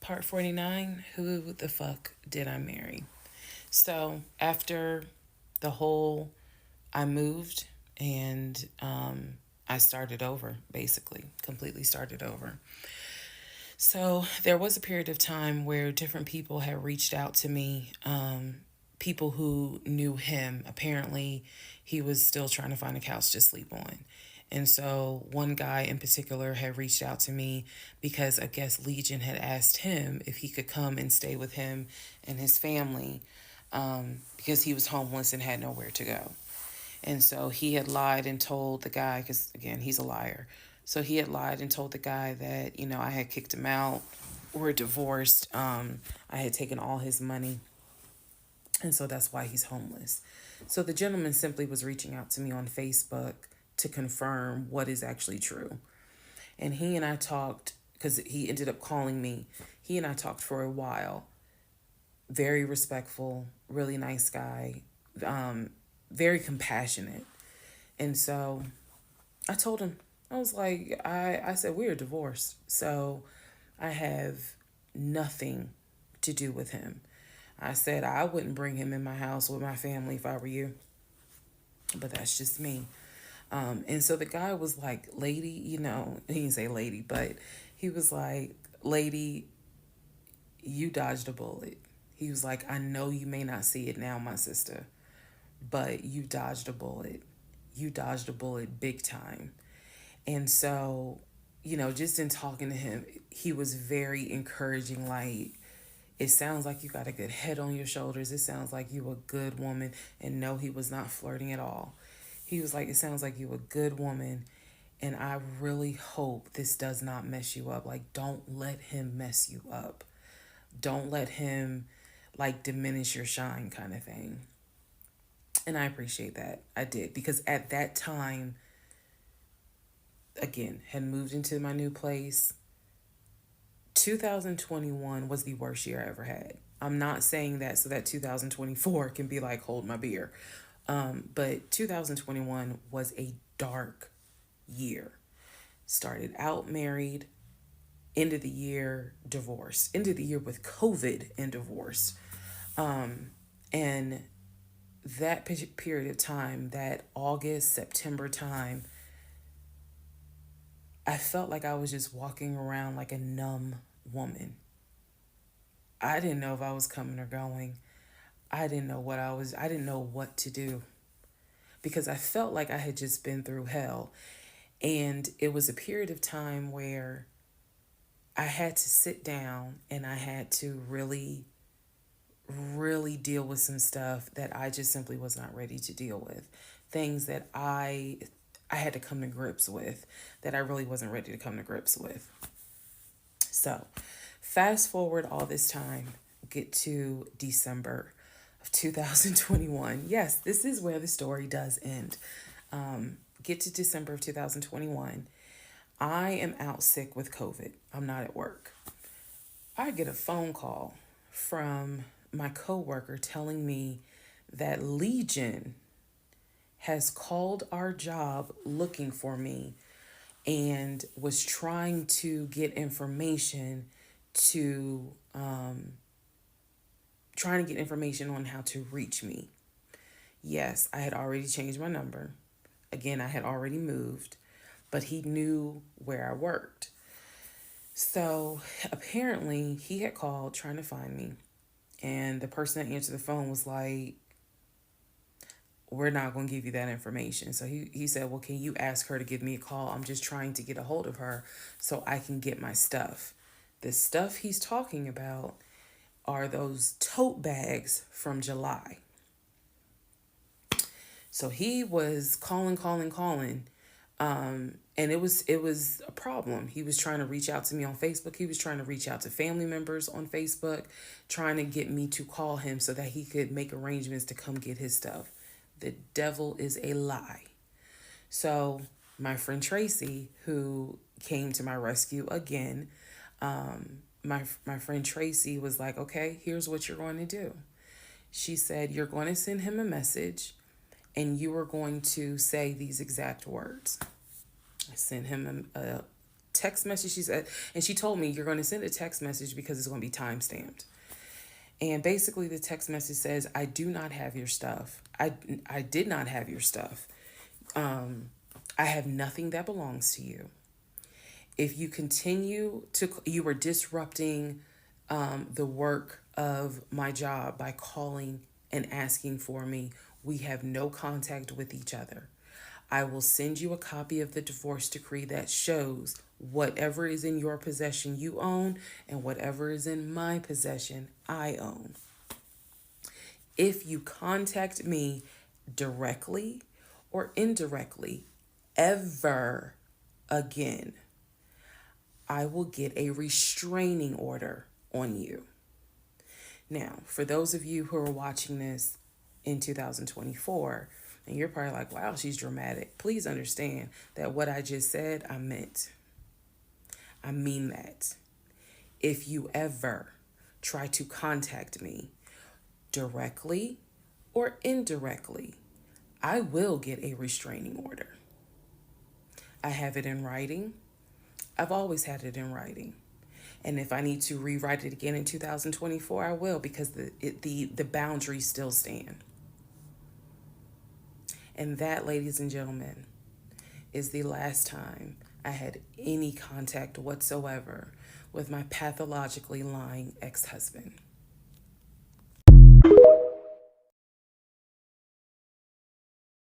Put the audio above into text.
Part 49. Who the fuck did I marry? So, after the whole, I moved and I started over, basically, completely started over. So, there was a period of time where different people had reached out to me, people who knew him. Apparently, he was still trying to find a couch to sleep on. And so, one guy in particular had reached out to me because I guess Legion had asked him if he could come and stay with him and his family, because he was homeless and had nowhere to go. And so he had lied and told the guy, because again, he's a liar. So he had lied and told the guy that, I had kicked him out. We're divorced. I had taken all his money. And so that's why he's homeless. So the gentleman simply was reaching out to me on Facebook to confirm what is actually true. And he and I talked, because he ended up calling me. He and I talked for a while. Very respectful, really nice guy, very compassionate. And so I told him, I was like, I said, we are divorced. So I have nothing to do with him. I said, I wouldn't bring him in my house with my family if I were you. But that's just me. And so the guy was like, lady, he didn't say lady, but he was like, lady, you dodged a bullet. He was like, I know you may not see it now, my sister, but you dodged a bullet. You dodged a bullet big time. And so, just in talking to him, he was very encouraging. Like, it sounds like you got a good head on your shoulders. It sounds like you a good woman. And no, he was not flirting at all. He was like, it sounds like you a good woman. And I really hope this does not mess you up. Like, don't let him mess you up. Don't let him, like, diminish your shine kind of thing. And I appreciate that. I did. Because at that time, again, had moved into my new place. 2021 was the worst year I ever had. I'm not saying that so that 2024 can be like, hold my beer. But 2021 was a dark year. Started out married, end of the year divorce, end of the year with COVID and divorce. And that period of time, that August, September time, I felt like I was just walking around like a numb woman. I didn't know if I was coming or going. I didn't know what to do because I felt like I had just been through hell. And it was a period of time where I had to sit down and I had to really, really deal with some stuff that I just simply was not ready to deal with. Things that I had to come to grips with that I really wasn't ready to come to grips with. So, fast forward all this time, get to December of 2021. Yes, this is where the story does end. Get to December of 2021. I am out sick with COVID. I'm not at work. I get a phone call from my coworker telling me that Legion has called our job looking for me and was trying to get information to trying to get information on how to reach me. Yes, I had already changed my number. Again, I had already moved, but he knew where I worked. So apparently he had called trying to find me. And the person that answered the phone was like, we're not going to give you that information. So he said, well, can you ask her to give me a call? I'm just trying to get a hold of her so I can get my stuff. The stuff he's talking about are those tote bags from July. So he was calling. And it was a problem. He was trying to reach out to me on Facebook. He was trying to reach out to family members on Facebook, trying to get me to call him so that he could make arrangements to come get his stuff. The devil is a lie. So my friend Tracy, who came to my rescue again, my friend Tracy was like, okay, here's what you're going to do. She said, you're going to send him a message and you are going to say these exact words. I sent him a text message. She said, and she told me, you're going to send a text message because it's going to be time stamped. And basically the text message says, I do not have your stuff. I did not have your stuff. I have nothing that belongs to you. If you continue to, you are disrupting the work of my job by calling and asking for me. We have no contact with each other. I will send you a copy of the divorce decree that shows whatever is in your possession you own and whatever is in my possession I own. If you contact me directly or indirectly ever again, I will get a restraining order on you. Now, for those of you who are watching this in 2024, and you're probably like, wow, she's dramatic. Please understand that what I just said, I meant. I mean that. If you ever try to contact me directly or indirectly, I will get a restraining order. I have it in writing. I've always had it in writing. And if I need to rewrite it again in 2024, I will, because the boundaries still stand. And that, ladies and gentlemen, is the last time I had any contact whatsoever with my pathologically lying ex-husband.